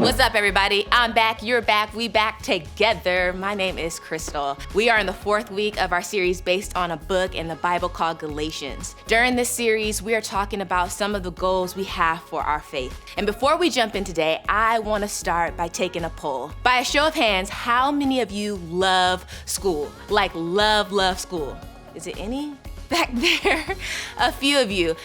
What's up, everybody? I'm back, you're back, we back together. My name is Crystal. We are in the 4th week of our series based on a book in the Bible called Galatians. During this series, we are talking about some of the goals we have for our faith. And before we jump in today, I want to start by taking a poll. By a show of hands, how many of you love school? Like love school? Is it any back there? A few of you.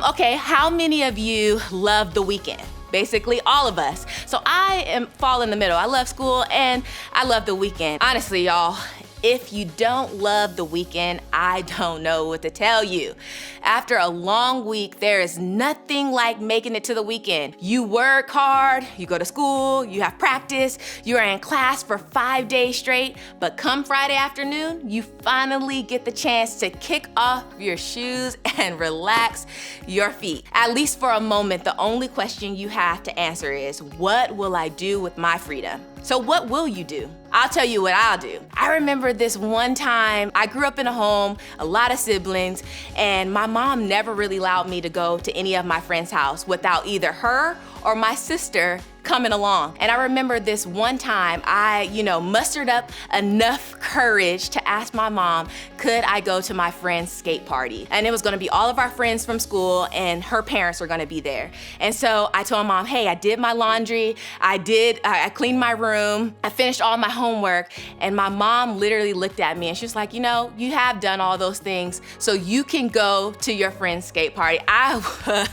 Okay, how many of you love the weekend? Basically all of us. So I fall in the middle. I love school and I love the weekend. Honestly, y'all, if you don't love the weekend, I don't know what to tell you. After a long week, there is nothing like making it to the weekend. You work hard, you go to school, you have practice, you are in class for 5 days straight, but come Friday afternoon, you finally get the chance to kick off your shoes and relax your feet. At least for a moment, the only question you have to answer is, what will I do with my freedom? So what will you do? I'll tell you what I'll do. I remember this one time, I grew up in a home, a lot of siblings, and my mom never really allowed me to go to any of my friends' house without either her or my sister coming along. And I remember this one time I, mustered up enough courage to ask my mom, could I go to my friend's skate party? And it was gonna be all of our friends from school and her parents were gonna be there. And so I told mom, hey, I did my laundry, I cleaned my room, I finished all my homework, and my mom literally looked at me and she was like, you have done all those things, so you can go to your friend's skate party. I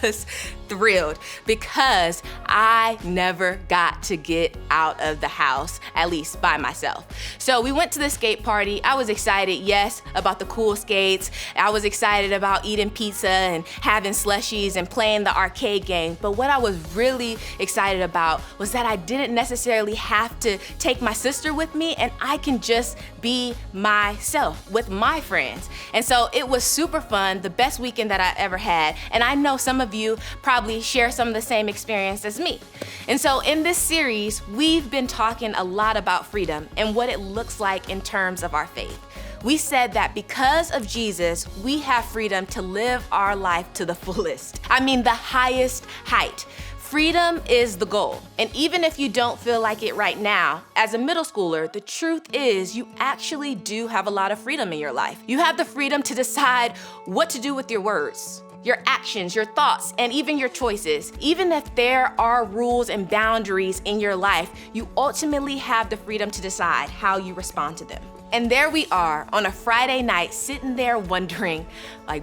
was thrilled because I never got to get out of the house, at least by myself. So we went to the skate party. I was excited, yes, about the cool skates. I was excited about eating pizza and having slushies and playing the arcade game. But what I was really excited about was that I didn't necessarily have to take my sister with me and I can just be myself with my friends. And so it was super fun, the best weekend that I ever had. And I know some of you probably share some of the same experience as me. And so in this series, we've been talking a lot about freedom and what it looks like in terms of our faith. We said that because of Jesus, we have freedom to live our life to the fullest. I mean, the highest height. Freedom is the goal. And even if you don't feel like it right now, as a middle schooler, the truth is you actually do have a lot of freedom in your life. You have the freedom to decide what to do with your words, your actions, your thoughts, and even your choices. Even if there are rules and boundaries in your life, you ultimately have the freedom to decide how you respond to them. And there we are on a Friday night, sitting there wondering,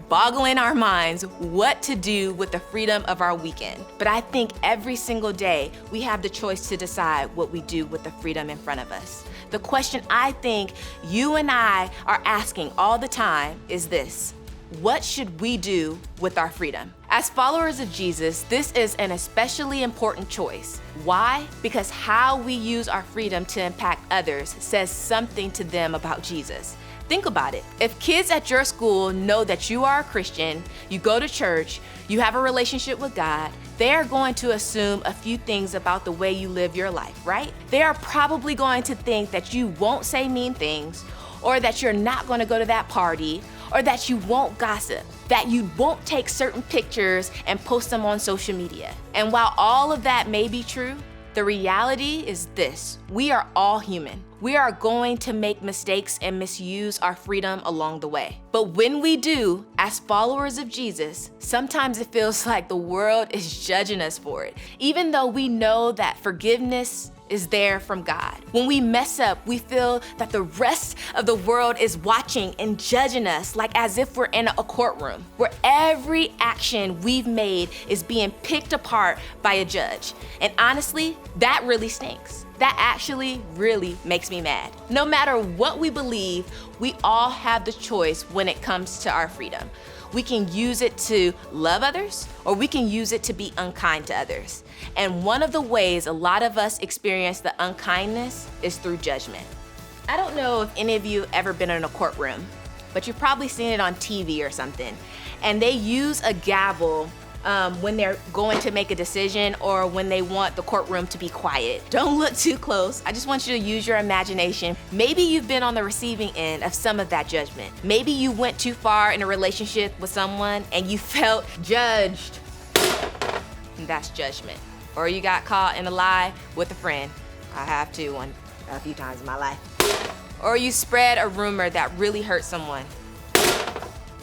boggling our minds, what to do with the freedom of our weekend. But I think every single day, we have the choice to decide what we do with the freedom in front of us. The question I think you and I are asking all the time is this: what should we do with our freedom? As followers of Jesus, this is an especially important choice. Why? Because how we use our freedom to impact others says something to them about Jesus. Think about it. If kids at your school know that you are a Christian, you go to church, you have a relationship with God, they are going to assume a few things about the way you live your life, right? They are probably going to think that you won't say mean things, or that you're not going to go to that party, or that you won't gossip, that you won't take certain pictures and post them on social media. And while all of that may be true, the reality is this: we are all human. We are going to make mistakes and misuse our freedom along the way. But when we do, as followers of Jesus, sometimes it feels like the world is judging us for it, even though we know that forgiveness is there from God. When we mess up, we feel that the rest of the world is watching and judging us, like as if we're in a courtroom where every action we've made is being picked apart by a judge. And honestly, that really stinks. That actually really makes me mad. No matter what we believe, we all have the choice when it comes to our freedom. We can use it to love others, or we can use it to be unkind to others. And one of the ways a lot of us experience the unkindness is through judgment. I don't know if any of you ever been in a courtroom, but you've probably seen it on TV or something. And they use a gavel when they're going to make a decision or when they want the courtroom to be quiet. Don't look too close. I just want you to use your imagination. Maybe you've been on the receiving end of some of that judgment. Maybe you went too far in a relationship with someone and you felt judged. And that's judgment. Or you got caught in a lie with a friend. I have too, a few times in my life. Or you spread a rumor that really hurt someone.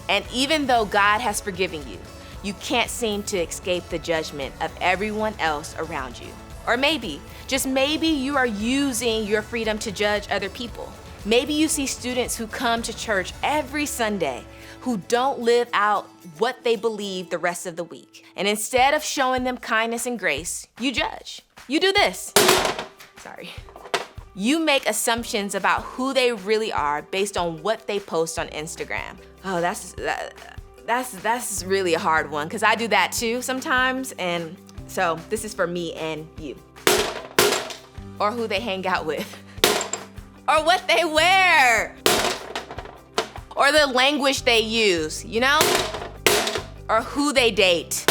And even though God has forgiven you, you can't seem to escape the judgment of everyone else around you. Or maybe, just maybe, you are using your freedom to judge other people. Maybe you see students who come to church every Sunday who don't live out what they believe the rest of the week. And instead of showing them kindness and grace, you judge. You do this. Sorry. You make assumptions about who they really are based on what they post on Instagram. Oh, that's really a hard one, because I do that too sometimes. And so this is for me and you. Or who they hang out with. Or what they wear. Or the language they use, you know? Or who they date.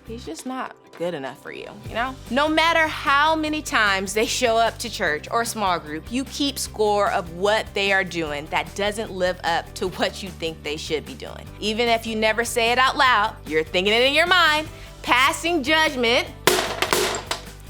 He's just not good enough for you, you know? No matter how many times they show up to church or small group, you keep score of what they are doing that doesn't live up to what you think they should be doing. Even if you never say it out loud, you're thinking it in your mind, passing judgment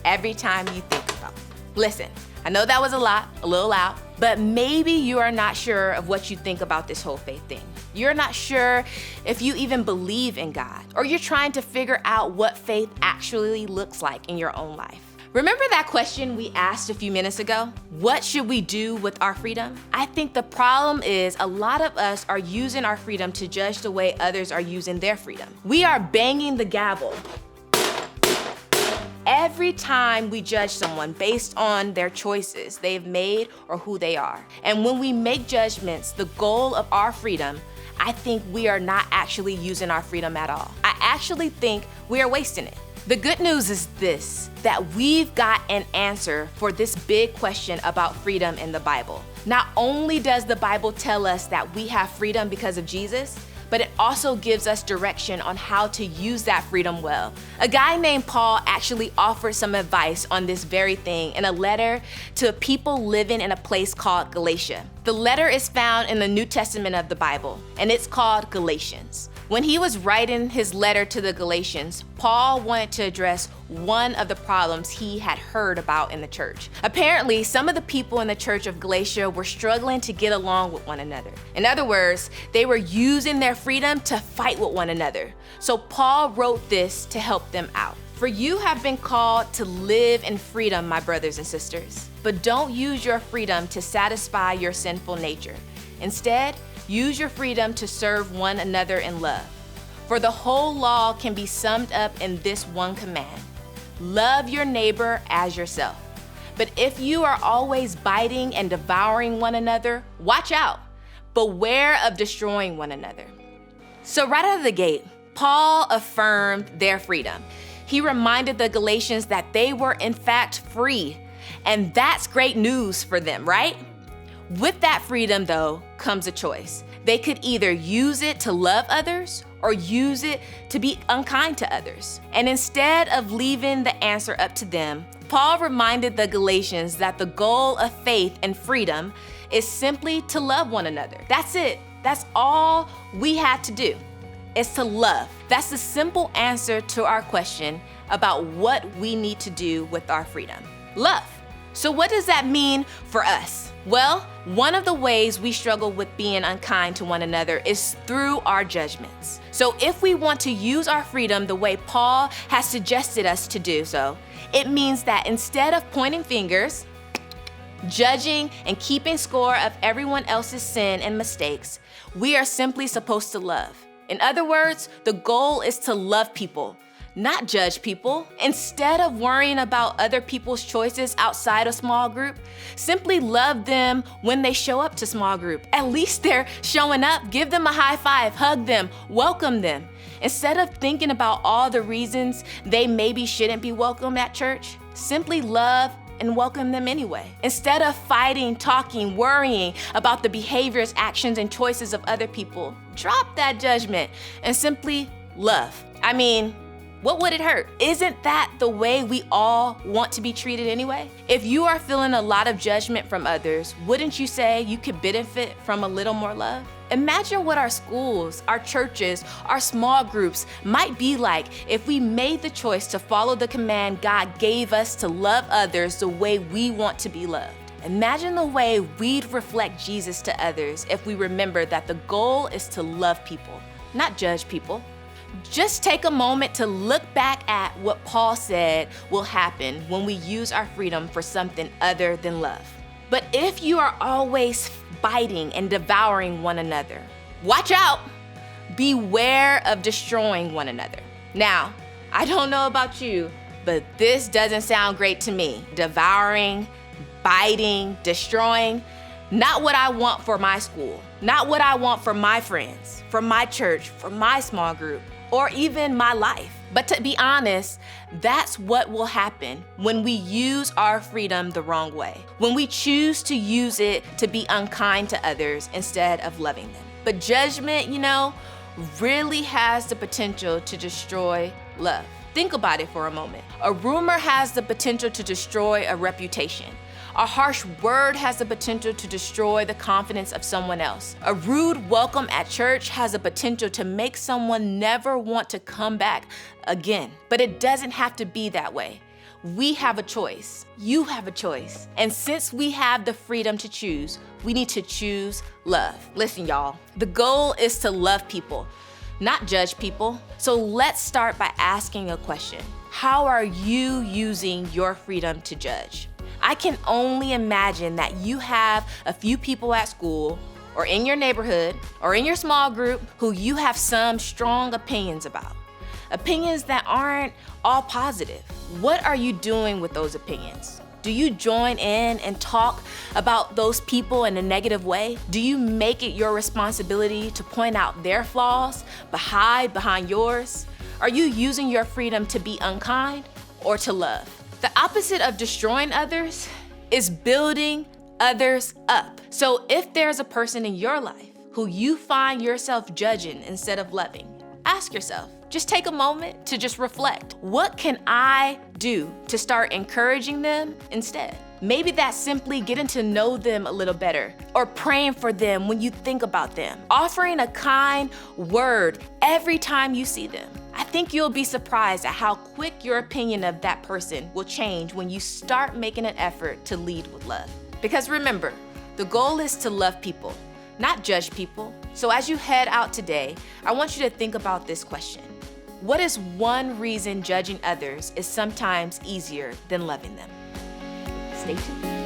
every time you think about it. Listen, I know that was a little loud, but maybe you are not sure of what you think about this whole faith thing. You're not sure if you even believe in God, or you're trying to figure out what faith actually looks like in your own life. Remember that question we asked a few minutes ago? What should we do with our freedom? I think the problem is a lot of us are using our freedom to judge the way others are using their freedom. We are banging the gavel every time we judge someone based on their choices they've made or who they are. And when we make judgments, the goal of our freedom, I think we are not actually using our freedom at all. I actually think we are wasting it. The good news is this, that we've got an answer for this big question about freedom in the Bible. Not only does the Bible tell us that we have freedom because of Jesus, but it also gives us direction on how to use that freedom well. A guy named Paul actually offered some advice on this very thing in a letter to people living in a place called Galatia. The letter is found in the New Testament of the Bible, and it's called Galatians. When he was writing his letter to the Galatians, Paul wanted to address one of the problems he had heard about in the church. Apparently, some of the people in the church of Galatia were struggling to get along with one another. In other words, they were using their freedom to fight with one another. So Paul wrote this to help them out. For you have been called to live in freedom, my brothers and sisters, but don't use your freedom to satisfy your sinful nature. Instead, use your freedom to serve one another in love. For the whole law can be summed up in this one command: love your neighbor as yourself. But if you are always biting and devouring one another, watch out. Beware of destroying one another. So right out of the gate, Paul affirmed their freedom. He reminded the Galatians that they were in fact free. And that's great news for them, right? With that freedom, though, comes a choice. They could either use it to love others or use it to be unkind to others. And instead of leaving the answer up to them, Paul reminded the Galatians that the goal of faith and freedom is simply to love one another. That's it. That's all we have to do, is to love. That's the simple answer to our question about what we need to do with our freedom. Love. So what does that mean for us? Well, one of the ways we struggle with being unkind to one another is through our judgments. So if we want to use our freedom the way Paul has suggested us to do so, it means that instead of pointing fingers, judging, and keeping score of everyone else's sin and mistakes, we are simply supposed to love. In other words, the goal is to love people, not judge people. Instead of worrying about other people's choices outside a small group, simply love them when they show up to small group. At least they're showing up. Give them a high five, hug them, welcome them. Instead of thinking about all the reasons they maybe shouldn't be welcome at church, simply love and welcome them anyway. Instead of fighting, talking, worrying about the behaviors, actions, and choices of other people, drop that judgment and simply love. I mean, what would it hurt? Isn't that the way we all want to be treated anyway? If you are feeling a lot of judgment from others, wouldn't you say you could benefit from a little more love? Imagine what our schools, our churches, our small groups might be like if we made the choice to follow the command God gave us to love others the way we want to be loved. Imagine the way we'd reflect Jesus to others if we remember that the goal is to love people, not judge people. Just take a moment to look back at what Paul said will happen when we use our freedom for something other than love. But if you are always biting and devouring one another, watch out! Beware of destroying one another. Now, I don't know about you, but this doesn't sound great to me. Devouring, biting, destroying, not what I want for my school, not what I want for my friends, for my church, for my small group, or even my life. But to be honest, that's what will happen when we use our freedom the wrong way, when we choose to use it to be unkind to others instead of loving them. But judgment, really has the potential to destroy love. Think about it for a moment. A rumor has the potential to destroy a reputation. A harsh word has the potential to destroy the confidence of someone else. A rude welcome at church has the potential to make someone never want to come back again. But it doesn't have to be that way. We have a choice. You have a choice. And since we have the freedom to choose, we need to choose love. Listen, y'all, the goal is to love people, not judge people. So let's start by asking a question. How are you using your freedom to judge? I can only imagine that you have a few people at school or in your neighborhood or in your small group who you have some strong opinions about. Opinions that aren't all positive. What are you doing with those opinions? Do you join in and talk about those people in a negative way? Do you make it your responsibility to point out their flaws but hide behind yours? Are you using your freedom to be unkind or to love? The opposite of destroying others is building others up. So if there's a person in your life who you find yourself judging instead of loving, ask yourself, just take a moment to just reflect. What can I do to start encouraging them instead? Maybe that's simply getting to know them a little better or praying for them when you think about them, offering a kind word every time you see them. I think you'll be surprised at how quick your opinion of that person will change when you start making an effort to lead with love. Because remember, the goal is to love people, not judge people. So as you head out today, I want you to think about this question. What is one reason judging others is sometimes easier than loving them? Stay tuned.